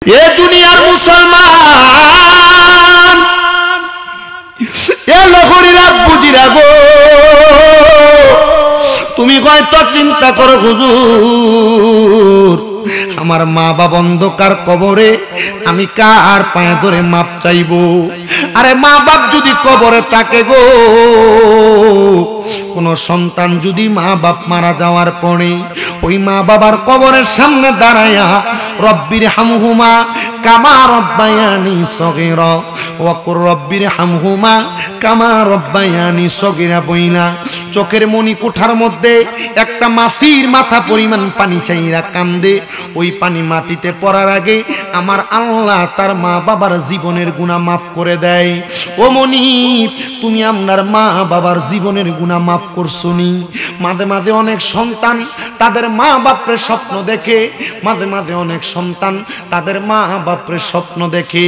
এ দুনিয়ার মুসলমান, এ লহরিরা বুঝিরা গো, তুমি হয়তো চিন্তা করো হুজুর আমার মা বাবা অন্ধকার কবরে, আমি কার পায়ে ধরে মাপ চাইবো? আরে মা বাপ যদি কবরে থাকে গো, কোন সন্তান যদি মা বাপ মারা যাওয়ার পরে ওই মা বাবার কবরের সামনে দাঁড়ায়া রব্বির হামহুমা কামা রব্বায়ানি সগীরা ওয়া কুর রব্বির হামহুমা কামা রব্বায়ানি সগীরা বইলা চোখের মনি কোঠার মধ্যে একটা মাছির মাথা পরিমাণ পানি চাইরা কান্দে। ওই পানি মাটিতে পড়ার আগে আমার আল্লাহ তার মা বাবার জীবনের গুনাহ মাফ করে দেয়। ও মনি, তুমি আপনার মা বাবার জীবনের গুনাহ মাফ করছনি? মাঝে মাঝে অনেক সন্তান তাদের মা বাপরে স্বপ্ন দেখে, মাঝে মাঝে অনেক সন্তান তাদের মা বাপরে স্বপ্ন দেখে।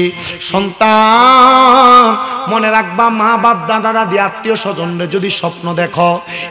সন্তান মনে রাখবা, মা বাপ দাদা দাদি আত্মীয় স্বজনরে যদি স্বপ্ন দেখো,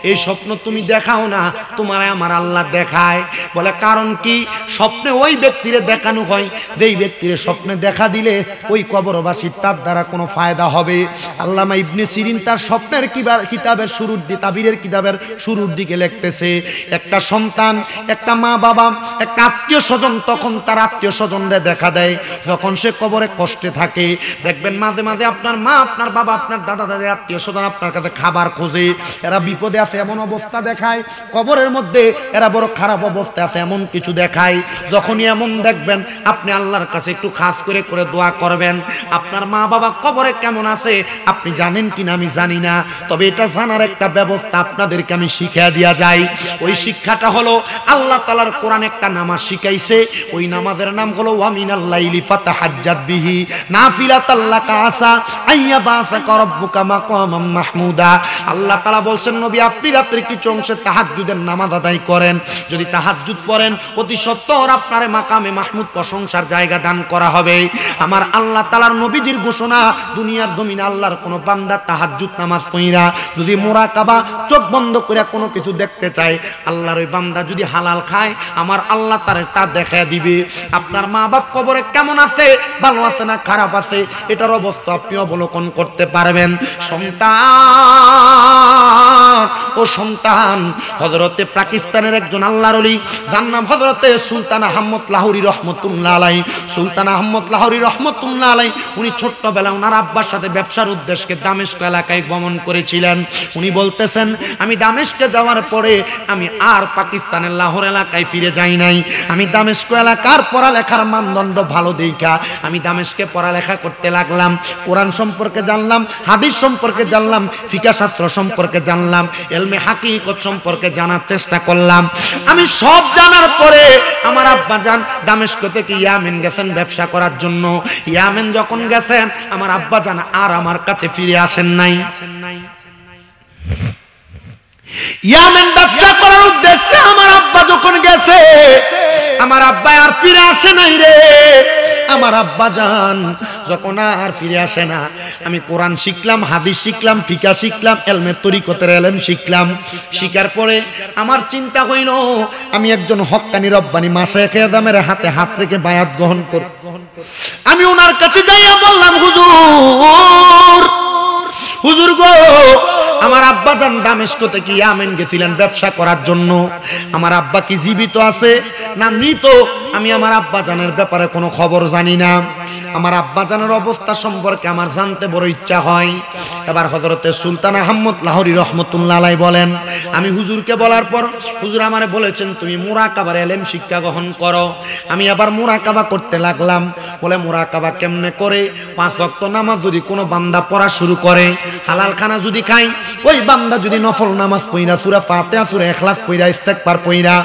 এই স্বপ্ন তুমি দেখাও না, তোমার আমার আল্লাহ দেখায়। বলে কারণ কি? স্বপ্নে ওই ব্যক্তিরে দেখানো হয় যেই ব্যক্তিরে স্বপ্নে দেখা দিলে ওই কবরবাসীর তার দ্বারা কোনো ফায়দা হবে। আল্লামা ইবনে সিরিন তার স্বপ্নের কিতাবের শুরুর দিকে, তাবিরের কিতাবের শুরুর দিকে লিখতেছে, একটা সন্তান, একটা মা বাবা, একটা আত্মীয় স্বজন তখন তার আত্মীয় স্বজনরে দেখা দেয় যখন সে কবরে কষ্টে থাকে। দেখবেন মাঝে মাঝে আপনার মা, আপনার বাবা, আপনার দাদা দাদি আত্মীয় স্বজন আপনার কাছে খাবার খোঁজে, এরা বিপদে আছে এমন অবস্থা দেখায়, কবরের মধ্যে এরা বড় খারাপ অবস্থা আছে এমন কিছু দেখায়। যখনই এমন দেখবেন আপনি আল্লাহর কাছে একটু খাস করে করে দোয়া করবেন। আপনার মা বাবা কবরে কেমন আছে আপনি জানেন কিনা আমি জানি না, তবে এটা জানার একটা ব্যবস্থা আপনাদেরকে আমি শিখিয়ে দিয়া যাই। ওই শিক্ষাটা হলো আল্লাহ তাআলার কোরআন একটা নামাজ শিখাইছে, ওই নামাজের নাম হলো ওয়া মিনাল লাইলি ফাতাহাজ্জাত বিহি নাফিলাতাল লাকা আসা আইয়া বাসাকা রাব্বুকা মাকামাম মাহমুদা। আল্লাহ তাআলা বলছেন, নবী আপনি রাত্রে কিছু অংশে তাহাজ্জুদের নামাজ আদায় করেন, যদি তাহাজ্জুদ পড়েন অতি সত্বর আপনার মাকামে মাহমুদ প্রশংসার জায়গা দান করা হবে। আমার আল্লাহ তাআলার নবীজির ঘোষণা, দুনিয়ার জমিনে আল্লাহর কোন বান্দা তাহাজ্জুদ নামাজ পড়িরা যদি মুরাকাবা চোখ বন্ধ করে কোনো কিছু দেখতে চায়, আল্লাহর ওই বান্দা যদি হালাল খায় আমার আল্লাহ তারে তা দেখা দিবে। আপনার মা বাপ কবরে কেমন আছে, ভালো আছে না খারাপ আছে, এটার অবস্থা আপনি অবলোকন করতে পারবেন। সন্তান, ও সন্তান, হযরতে পাকিস্তানের একজন আল্লাহর ওলি, যার নাম হযরতে সুলতান আহমদ লাহোরী রহমতুল্লাহ আলাইহি। সুলতান আহমদ লাহোরী রহমতুল্লাহ আলাইহি উনি ছোট্টবেলায় ওনার আব্বার সাথে ব্যবসার উদ্দেশ্যে দামেস্ক এলাকায় গমন করেছিলেন। উনি বলতেছেন, আমি দামেস্কে যাওয়ার পরে আমি আর পাকিস্তানের লাহোর এলাকায় ফিরে যাই নাই। আমি দামেস্ক এলাকার পড়ালেখার মানদণ্ড ভালো দেখা আমি দামেস্কে পড়ালেখা করতে লাগলাম। কোরআন সম্পর্কে জানলাম, হাদিস সম্পর্কে জানলাম, ফিকহ শাস্ত্র সম্পর্কে জানলাম, ইলমে হাকিকত সম্পর্কে জানার চেষ্টা করলাম। আমি সব জানার পরে আমার আব্বা জান দামেস্ক থেকে ইয়ামেন গেছেন ব্যবসা করার জন্য। ইয়ামেন যখন গেছেন আমার আব্বা জান আর আমার কাছে ফিরে আসেন নাই। ইয়ামেন ব্যবসা করার উদ্দেশ্যে আমার আব্বা যখন গেছে, আমার আব্বা আর ফিরে আসে নাই রে। আমার আব্বা জান যখন আর ফিরে আসে না, আমি কোরআন শিখলাম, হাদিস শিখলাম, ফিকহ শিখলাম, ইলমে তরিকতের ইলম শিখলাম। শিখার পরে আমার চিন্তা হইল আমি একজন হক্কানি রব্বানি মাশায়েখে আযমের হাতে হাত রেখে বায়াত গ্রহণ করব। আমি ওনার কাছে যাইয়া বললাম, হুজুর, হুজুর গো, আমার আব্বা জান দামেস্ক থেকে ইয়ামেন গেছিলেন ব্যবসা করার জন্য। আমার আব্বা কি জীবিত আছে না মৃত আমি আমার আব্বা জানের ব্যাপারে কোনো খবর জানি না। আমার আব্বা জানের অবস্থা সম্পর্কে আমার জানতে বড় ইচ্ছা হয়। এবার হযরতে সুলতান আহমদ লাহোরী রহমতুল্লাহ আলাইহি বলেন, আমি হুজুরকে বলার পর হুজুর আমারে বলেছেন তুমি মুরাকাবার ইলম শিক্ষা গ্রহণ করো। আমি আবার মুরাকাবা করতে লাগলাম। বলে মুরাকাবা কেমনে করে? 5 ওয়াক্ত নামাজ যদি কোনো বান্দা পড়া শুরু করে, হালাল খানা যদি খায়, ওই বান্দা যদি নফল নামাজ পড়া সূরা ফাতিহা, সূরা ইখলাস পড়া, ইস্তেগফার পড়া,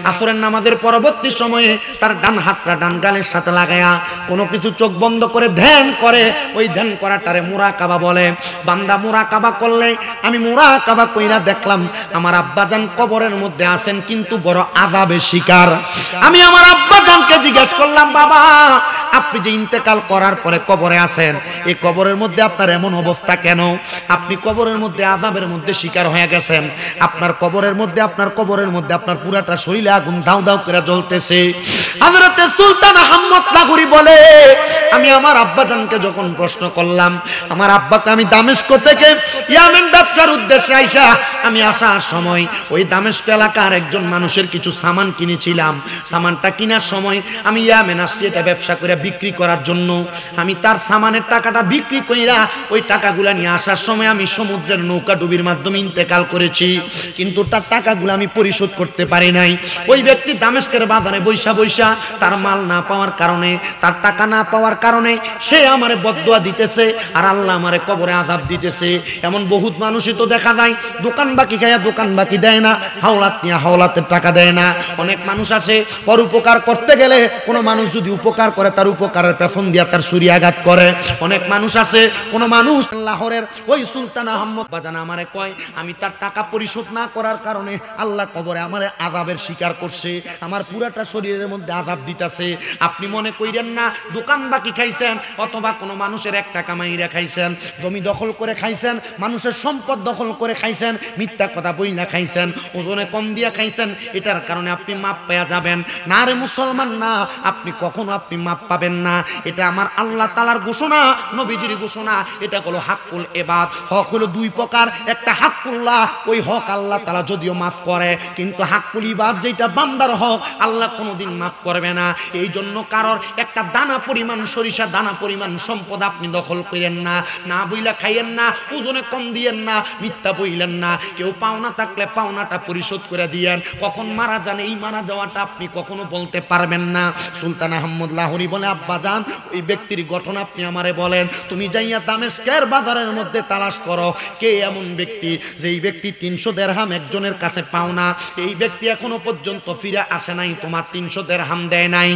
আসরের নামাজের পরবর্তী সময়ে তার ডান হাতটা ডান গালের সাথে লাগায়া কোনো কিছু চোখ বন্ধ করে ধ্যান করে, ওই ধ্যান করাটারে মুরাকাবা বলে। বান্দা মুরাকাবা করলে, আমি মুরাকাবা কইরা দেখলাম আমার আব্বাজান কবরের মধ্যে আছেন কিন্তু বড় আযাবের শিকার। আমি আমার আব্বাজানকে জিজ্ঞেস করলাম, বাবা আপনি আপনি যে ইন্তেকাল করার পরে কবরে আছেন, এই কবরের মধ্যে আপনার এমন অবস্থা কেন? আপনি কবরের মধ্যে আযাবের মধ্যে শিকার হয়ে গেছেন। আপনার কবরের মধ্যে আপনার পুরাটা শরীরে আগুন দাউ দাউ করে জ্বলতেছে। হযরত সুলতান আহমদ লাহোরী বলে, আমি আমার আব্বাজানকে যখন প্রশ্ন করলাম, আমার আব্বাকে আমি দামেস্ক থেকে ইয়ামেন ব্যবসার উদ্দেশ্যে আইসা, আমি আসার সময় ওই দামেস্ক এলাকার একজন মানুষের কিছু সামান কিনেছিলাম। সামানটা কেনার সময় আমি ইয়ামেন আসছি এটা ব্যবসা করে বিক্রি করার জন্য। আমি তার সামানের টাকাটা বিক্রি কইরা ওই টাকাগুলা নিয়ে আসার সময় আমি সমুদ্রের নৌকা ডুবির মাধ্যমে ইন্তেকাল করেছি, কিন্তু তার টাকাগুলো আমি পরিশোধ করতে পারি নাই। ওই ব্যক্তি দামেস্কের বাজারে বৈশা তার মাল না পাওয়ার কারণে, তার টাকা না পাওয়ার কারণে সে আমারে বদদুয়া দিতেছে, আর আল্লাহ আমারে কবরে আযাব দিতেছে। এমন বহুত মানুষই তো দেখা যায়, দোকান বাকি খায়া দোকান বাকি দেয় না, হাওলাত নিয়ে হাওলাতের টাকা দেয় না। অনেক মানুষ আছে পরোপকার করতে গেলে কোনো মানুষ যদি উপকার করে তার উপকারের পেছন দিয়া তার ছুরি আঘাত করে। অনেক মানুষ আছে, কোনো মানুষ লাহোরের ওই সুলতান আহমদ বাজান আমারে কয়, আমি তার টাকা পরিশোধ না করার কারণে আল্লাহ কবরে আমারে আযাবের শিকার করছে, আমার পুরাটা শরীরের মধ্যে আযাব দিতেছে। আপনি মনে কইরেন না দোকান বাকি খাইছেন, অথবা কোনো মানুষের একটা কামাইরা খাইছেন, জমি দখল করে খাইছেন, মানুষের সম্পদ দখল করে খাইছেন, মিথ্যা কথা বইলা খাইছেন, ওজনে কম দিয়া খাইছেন, এটার কারণে আপনি মাপ পেয়ে যাবেন না রে মুসলমান। না, আপনি কখনো আপনি মাপ পাবেন না। এটা আমার আল্লাহ তাআলার ঘোষণা, নবীজির ঘোষণা। এটা হলো হাক্কুল ইবাদ। হক হলো দুই প্রকার, একটা হাক্কুল্লাহ, ওই হক আল্লাহ তাআলা যদিও মাফ করে, কিন্তু হাক্কুল ইবাদ যেটা বান্দার হক আল্লাহ কোনোদিন মাফ করবে না। এই জন্য কারোর একটা দানা পরিমাণ সরিষা দানা পরিমাণ সম্পদ আপনি দখল করেন না, না বইলা খাইয়েন না, ওজনে কম দিয়েন না, মিথ্যা বইলেন না। কেউ পাওনা থাকলে পাওনাটা পরিশোধ করে দিয়েন। কখন মারা যান এই মারা যাওয়াটা আপনি কখনো বলতে পারবেন না। সুলতান আহমদ লাহোরী বলে, আব্বা জান ওই ব্যক্তির ঘটনা আপনি আমারে বলেন। তুমি যাইয়া দামেস্কের বাজারের মধ্যে তালাশ করো, কে এমন ব্যক্তি যেই ব্যক্তি 300 দিরহাম একজনের কাছে পাওনা, এই ব্যক্তি এখনো পর্যন্ত ফিরে আসে নাই, তোমার 300 দিরহাম দেয় নাই।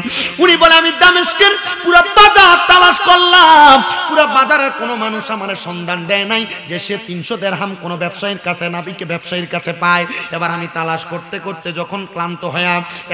উনি বলে, আমি দামেস্কের পুরো বাজার তালাশ করলাম, পুরো বাজারের কোনো মানুষ আমার সন্ধান দেয় নাই যে সে 300 দিরহাম কোনো ব্যবসায়ীর কাছে, নাবিকে ব্যবসায়ীর কাছে পায়। এবার আমি তালাশ করতে করতে যখন ক্লান্ত হয়ে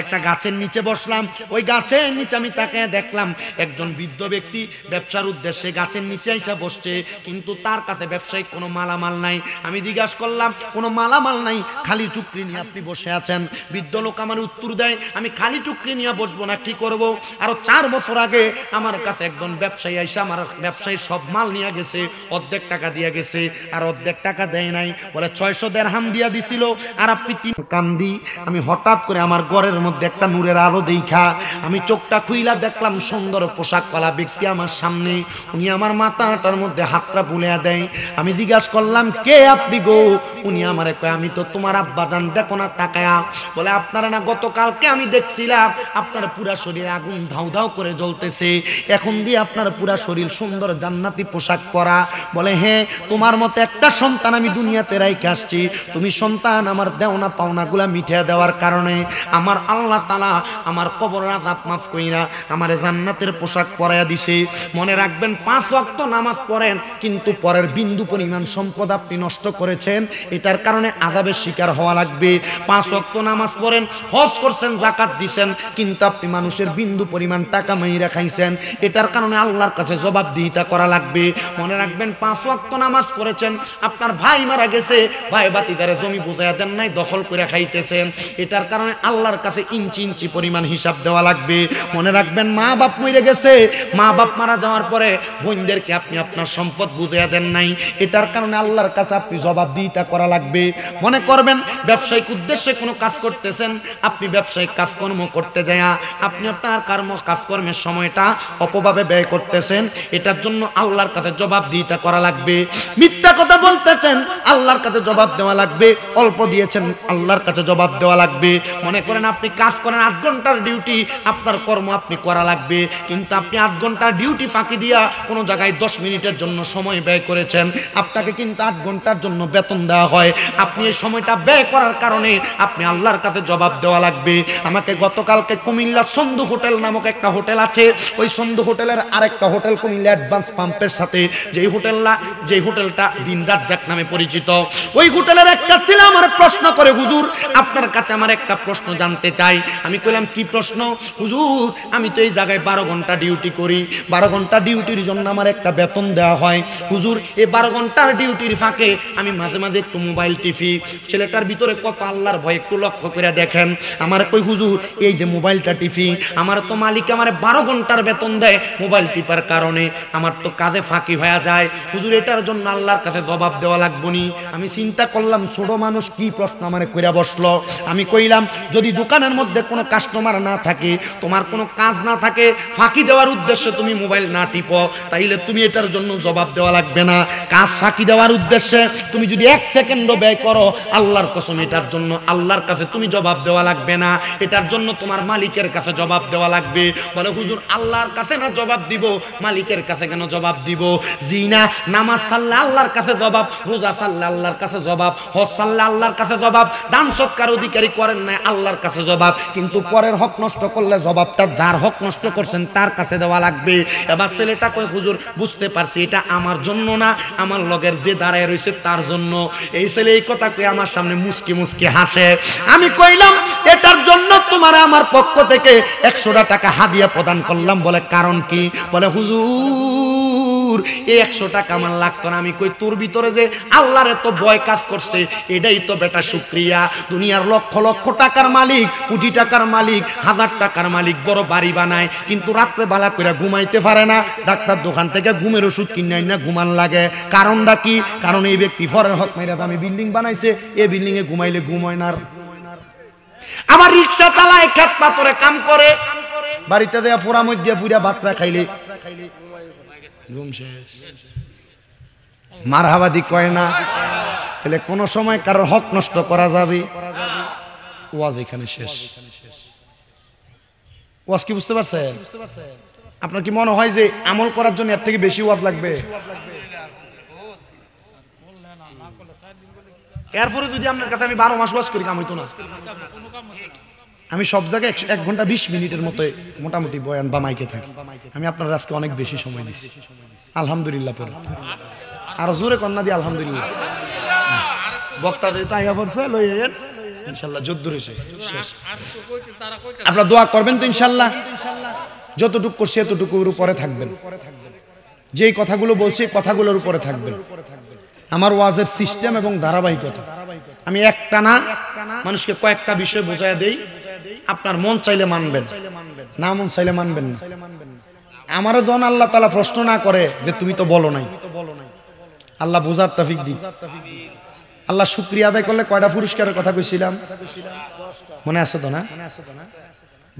একটা গাছের নিচে বসলাম, ওই গাছের নিচে আমি তাকে দেখলাম একজন বৃদ্ধ ব্যক্তি ব্যবসার উদ্দেশ্যে গাছের নিচে এসে বসছে, কিন্তু তার কাছে ব্যবসায়িক কোনো মালামাল নাই। আমি জিজ্ঞাসা করলাম, কোনো মালামাল নাই, খালি টুকরি নিয়ে আপনি বসে আছেন? বৃদ্ধ লোক আমার উত্তর দেয়, আমি খালি টুকরি নিয়ে বসবো না, কি করব? আরো 4 বছর আগে আমার কাছে একজন ব্যবসায়ী এসে আমার ব্যবসায়ীর সব মাল নিয়ে গেছে, অর্ধেক টাকা দিয়ে গেছে, আর অর্ধেক টাকা দেয় নাই। বলে 600 দিরহাম দিয়া দিছিল, আর আপনি 3 কান্দি। আমি হঠাৎ করে আমার ঘরের মধ্যে একটা নূরের আলো দেখা আমি চোখটা খুইলা দেখলাম সুন্দর পোশাক পরা ব্যক্তি আমার সামনে। উনি আমার মাথাটার মধ্যে হাতটা বুলিয়ে দেয়। আমি জিজ্ঞাসা করলাম, কে আপনি গো? উনি আমারে কয়, আমি তো তোমার আব্বা জান, দেখো না তাকায়া। বলে, আপনারা না গতকালকে আমি দেখছিলাম আপনার পুরা শরীরে আগুন ধাউ ধাউ করে জ্বলতেছে, এখন দিয়ে আপনার পুরা শরীর সুন্দর জান্নাতি পোশাক পরা। বলে, হ্যাঁ, তোমার মতো একটা সন্তান আমি দুনিয়াতে রাইখে আসছি, তুমি সন্তান আমার দেওনা পাওনাগুলা মিটিয়ে দেওয়ার কারণে আমার আল্লাহ তাআলা আমার কবরের আযাব মাফ কইরা আমারে জান্নাতের পোশাক পরাইয়া দিছে। মনে রাখবেন, 5 ওয়াক্ত নামাজ পড়েন, কিন্তু পরের বিন্দু পরিমাণ সম্পদ আপনি নষ্ট করেছেন, এটার কারণে আযাবের শিকার হওয়া লাগবে। 5 ওয়াক্ত নামাজ পড়েন, হজ করছেন, যাকাত দিছেন, কিন্তু আপনি মানুষের বিন্দু পরিমাণ টাকা মাইরা খাইছেন, এটার কারণে আল্লাহর কাছে জবাবদিহিতা করা লাগবে। মনে রাখবেন, 5 ওয়াক্ত নামাজ পড়েছেন, আপনার ভাই মারা গেছে, ভাই বাতিদারে জমি বুঝাইয়া দেন নাই, দখল করে খাইতেছেন, এটার কারণে আল্লাহর কাছে ইঞ্চি ইঞ্চি পরিমাণ হিসাব দেওয়া লাগবে। মনে রাখবেন, মা বাপ মরে গেছে, মা বাপ মারা যাওয়ার পরে বোনদেরকে আপনি আপনার সম্পদ বুঝাইয়া দেন নাই, এটার কারণে আল্লাহর কাছে আপনি জবাবদিহিতা করা লাগবে। মনে করবেন, ব্যবসায়িক উদ্দেশ্যে কোনো কাজ করতেছেন, আপনি ব্যবসায়িক কাজকর্ম করতে যায়া আপনি আপনার কাজকর্মের সময়টা অপভাবে ব্যয় করতেছেন, এটার জন্য আল্লাহর কাছে জবাবদিহিতা করা লাগবে। মিথ্যা কথা বলতেছেন, আল্লাহর কাছে জবাব দেওয়া লাগবে। অল্প দিয়েছেন, আল্লাহর কাছে জবাব দেওয়া লাগবে। মনে করেন আপনি কাজ করেন 8 ঘন্টার ডিউটি, আপনার কর্ম আপনি করা লাগবে, কিন্তু আপনি 8 ঘন্টার ডিউটি ফাঁকি দিয়া কোনো জায়গায় 10 মিনিটের জন্য সময় ব্যয় করেছেন, আপনাকে কিন্তু 8 ঘন্টার জন্য বেতন দেওয়া হয়। আপনি এই সময়টা ব্যয় করার কারণে আপনি আল্লাহর কাছে জবাব দেওয়া লাগবে। আমাকে গতকালকে কুমিল্লা সন্ধু হোটেল নামক একটা হোটেল আছে, ওই সন্ধু হোটেলের আরেকটা হোটেল কুমিল্লা অ্যাডভান্স পাম্পের সাথে যেই হোটেলটা দিন রাজ্জাক নামে পরিচিত, ওই হোটেলের একটা ছেলে আমার প্রশ্ন করে, হুজুর আপনার কাছে আমার একটা প্রশ্ন জানতে চাই। আমি কইলাম কি প্রশ্ন? হুজুর আমি তো এই জায়গায় 12 ঘন্টা ডিউটি করি, 12 ঘন্টা ডিউটির জন্য আমার একটা বেতন দেওয়া হয়। হুজুর এই 12 ঘন্টার ডিউটির ফাঁকে আমি মাঝে মাঝে একটু মোবাইল টিপি। ছেলেটার ভিতরে কত আল্লাহর ভয় একটু লক্ষ্য করে দেখেন। আমার কই হুজুর এই যে মোবাইলটা টিপি, আমার তো মালিক আমার 12 ঘন্টার বেতন দেয়, মোবাইল টিপার কারণে আমার তো কাজে ফাঁকি হয়ে যায়। হুজুর এটার জন্য আল্লাহর কাছে জবাব দেওয়া লাগবে নি। আমি চিন্তা করলাম ছোট মানুষ কি প্রশ্ন আমারে কইরা বসলো। আমি কইলাম যদি দোকানের মধ্যে কোনো কাস্টমার না থাকে, তোমার কোনো কাজ না থাকে, ফাঁকি দেওয়ার উদ্দেশ্যে তুমি মোবাইল না টিপো, তাইলে তুমি এটার জন্য জবাব দেওয়া লাগবে না। কাজ ফাঁকি দেওয়ার উদ্দেশ্যে তুমি যদি 1 সেকেন্ডও ব্যয় করো, আল্লাহর কসম এটার জন্য আল্লাহর কাছে তুমি জবাব দেওয়া লাগবে না, এটার জন্য তোমার মালিকের কাছে জবাব দেওয়া লাগবে। বলে হুজুর আল্লাহর কাছে না জবাব দিব, মালিকের কাছে কেন জবাব দিব? জি না, নামাজ সাল্লাহ আল্লাহর কাছে জবাব, রোজা সাল্লাহ আল্লাহর কাছে জবাব, হজ সাল্লাহ আল্লাহর কাছে জবাব, দান সৎকার অধিকারী করেন না আল্লাহর কাছে জবাব, কিন্তু পরের হক নষ্ট করলে জবাবটা যার হক নষ্ট করছেন তার কাছে দেওয়া লাগবে। এবার ছেলেটা কই হুজুর বুঝতে পারছি এটা আমার জন্য না, আমার লগের যে দাঁড়ায় রয়েছে তার জন্য। এই ছেলে এই কথা কই আমার সামনে মুস্কি মুস্কি হাসে। আমি কইলাম এটার জন্য তোমার আমার পক্ষ থেকে 100 টাকা হাদিয়া প্রদান করলাম। বলে কারণ কি? বলে হুজুর এই 100 টাকা আমার লাগতো না। আমি কই তোর ভিতরে যে আল্লাহর এত ভয় কাজ করছে, এটাই তো বেটা শুকরিয়া। দুনিয়ার লক্ষ লক্ষ টাকার মালিক, কোটি টাকার মালিক, 1000 টাকার মালিক বড় বাড়ি বানায়, কিন্তু রাত্রে বেলা করে ঘুমাইতে পারে না। ডাক্তার দোকান থেকে ঘুমের ওষুধ কিনে না ঘুমান লাগে। কারণটা কি? কারণ এই ব্যক্তি ফরের হক মাইরা দামি বিল্ডিং বানাইছে, এই বিল্ডিং এ ঘুমাইলে ঘুমায় না। আমার রিক্সা চালায়, খেত পাথরে কাম করে, বাড়িতে দেয়া ফোরা মধ্যে ফুরা ভাতরা খাইলে ঘুম শেষ। মারহাবাদি কয় না, তাহলে কোন সময় কারোর হক নষ্ট করা যাবে? ওয়াজ এখানে শেষ। ওয়াজ কি বুঝতে পারছেন? আপনার কি মনে হয় যে আমল করার জন্য এর থেকে বেশি ওয়াজ লাগবে? এরপরে যদি আপনার কাছে আমি 12 মাস ওয়াজ করি কাম হইতো না। আমি সব জায়গায় 1 ঘন্টা 20 মিনিটের মতো মোটামুটি বয়ান বা মাইকে থাকি। আমি আপনার আজকে অনেক বেশি সময় দিচ্ছি, আলহামদুলিল্লাহ। পরে আরো জোরে কন্যা দিয়ে আলহামদুলিল্লাহ। বক্তা তাইয়া পড়ছে লইয়েন ইনশাআল্লাহ, যদ্দুর হইছে শেষ। আপনারা দোয়া করবেন তো ইনশাআল্লাহ। যতটুকু করছি এতটুকুর উপরে থাকবেন, যেই কথাগুলো বলছি কথাগুলোর উপরে থাকবেন। আমার ওয়াজের সিস্টেম এবং ধারাবাহিকতা, আমি একটা না মানুষকে কয়েকটা বিষয় বোঝায় দেই। আপনার মন চাইলে মানবেন, না মন চাইলে মানবেন না। আমারও যখন আল্লাহ তাআলা প্রশ্ন না করে যে তুমি তো বলো নাই, আল্লাহ বোঝার তৌফিক দিন। আল্লাহ শুকরিয়া আদায় করলে কয়টা পুরস্কারের কথা কইছিলাম মনে আছে তো না?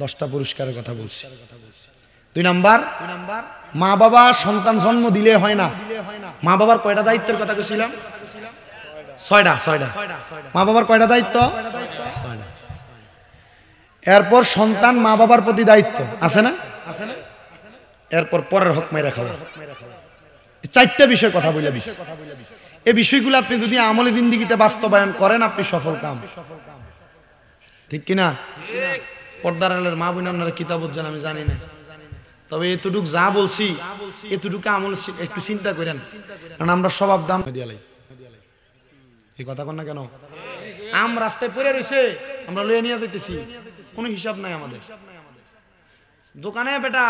10টা পুরস্কারের কথা বলছি। 2 নাম্বার, মা বাবা সন্তান জন্ম দিলে হয় না। মা বাবার কয়টা দায়িত্বের কথা কইছিলাম? 6টা। মা বাবার কয়টা দায়িত্ব? 6টা। এরপর সন্তান মা বাবার প্রতি দায়িত্ব আছে না? এরপর পরের হক মাইরা খাওয়া। 4টা বিষয় কথা বলে দিছি। এই বিষয়গুলো আপনি যদি আমলে জিন্দেগিতে বাস্তবায়ন করেন, আপনি সফল কাম। ঠিক কিনা? পর্দার আলের মা বোন আপনারা কিতাব বুঝছেন আমি জানি না, তবে এতটুকু যা বলছি এতটুকু আমল একটু চিন্তা করেন, কারণ আমরা স্বভাব দাম দিয়ালাই। এই কথা কন না কেন? আম রাস্তায় পড়ে রয়েছে, আমরা লয়ে নিয়ে যাইতেছি, কোনো হিসাব নাই আমাদের। দোকানে বেটা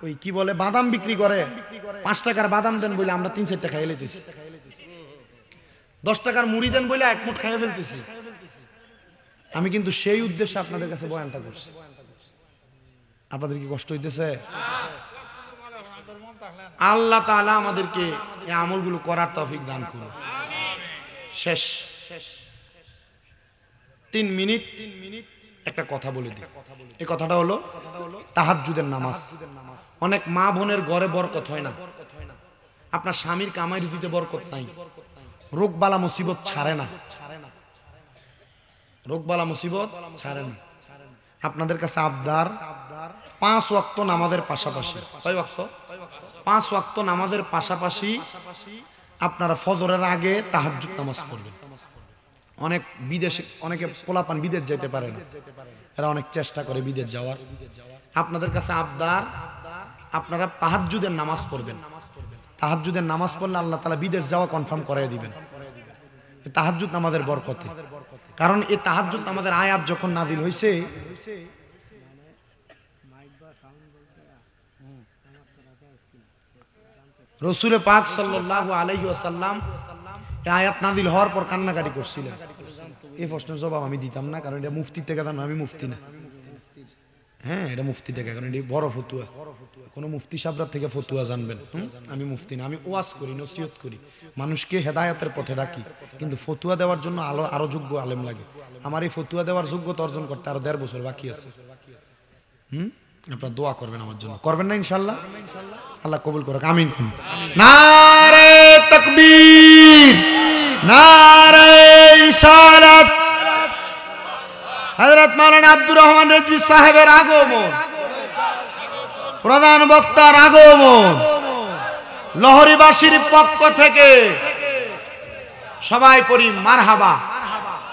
ওই কি বলে বাদাম বিক্রি করে, 5 টাকার বাদাম দেন বলে আমরা 3-4টা খাইয়ে লইতেছি। 10 টাকার মুড়ি দেন বলে 1 মুঠ খাইয়ে ফেলতেছি। আমি কিন্তু সেই উদ্দেশ্যে আপনাদের কাছে বয়ানটা করছি। আপনাদের কি কষ্ট হইতেছে? আল্লাহ তাআলা আমাদেরকে এই আমলগুলো করার তৌফিক দান করুন। শেষ 3 মিনিট একটা কথা বলে দিই। এই কথাটা হলো তাহাজ্জুদের নামাজ। অনেক মা বোনের ঘরে বরকত হয় না। আপনার স্বামীর কামাই রুজিতে বরকত নাই, রোগ বালা মুসিবত ছাড়ে না, রোগ বালা মুসিবত ছাড়ে না। আপনাদের কাছে আবদার 5 ওয়াক্ত নামাজের পাশাপাশি, কয় ওয়াক্ত? 5 ওয়াক্ত নামাজের পাশাপাশি আপনারা ফজরের আগে তাহাজ্জুদ নামাজ পড়বেন। অনেক বিদেশে অনেকে পোলাপান বিদেশ যেতে পারে না, এরা অনেক চেষ্টা করে বিদেশ যাওয়ার। আপনাদের কাছে আবদার আপনারা তাহাজ্জুদের নামাজ পড়বেন। তাহাজ্জুদের নামাজ পড়লে আল্লাহ তাআলা বিদেশ যাওয়া কনফার্ম করাই দিবেন তাহাজ্জুদ নামাজের বরকতে। কারণ এই তাহাজ্জুদ নামাজের আয়াত যখন নাযিল হইছে, রাসূল পাক সাল্লাল্লাহু আলাইহি ওয়াসাল্লাম এই আয়াত নাযিল হওয়ার পর কান্নাকাটি করছিলেন। এই প্রশ্নের জবাব আমি দিতাম না, কারণ এটা মুফতি থেকে জানো, আমি মুফতি না। হ্যাঁ, এটা মুফতি থেকে, কারণ এটা বড় ফতুয়া, কোনো মুফতি সাহেবরা থেকে ফতুয়া জানবেন। আমি মুফতি না, আমি ওয়াজ করি, নসিহত করি, মানুষকে হেদায়েতের পথে ডাকি, কিন্তু ফতুয়া দেওয়ার জন্য আরো যোগ্য আলেম লাগে। আমার এই ফতুয়া দেওয়ার যোগ্যতা অর্জন করতে আরো 1.5 বছর বাকি আছে। আপনারা দোয়া করবেন আমার জন্য, করবেন না ইনশাআল্লাহ? আল্লাহ কবুল করুক, আমিন। নারে তাকবীর, নারে রিসালাত। হযরত মাওলানা আব্দুর রহমান রিজভী সাহেবের আগমন, প্রধান বক্তার আগমন, লহরীবাসীর পক্ষ থেকে সবাই পড়ি মারহাবা।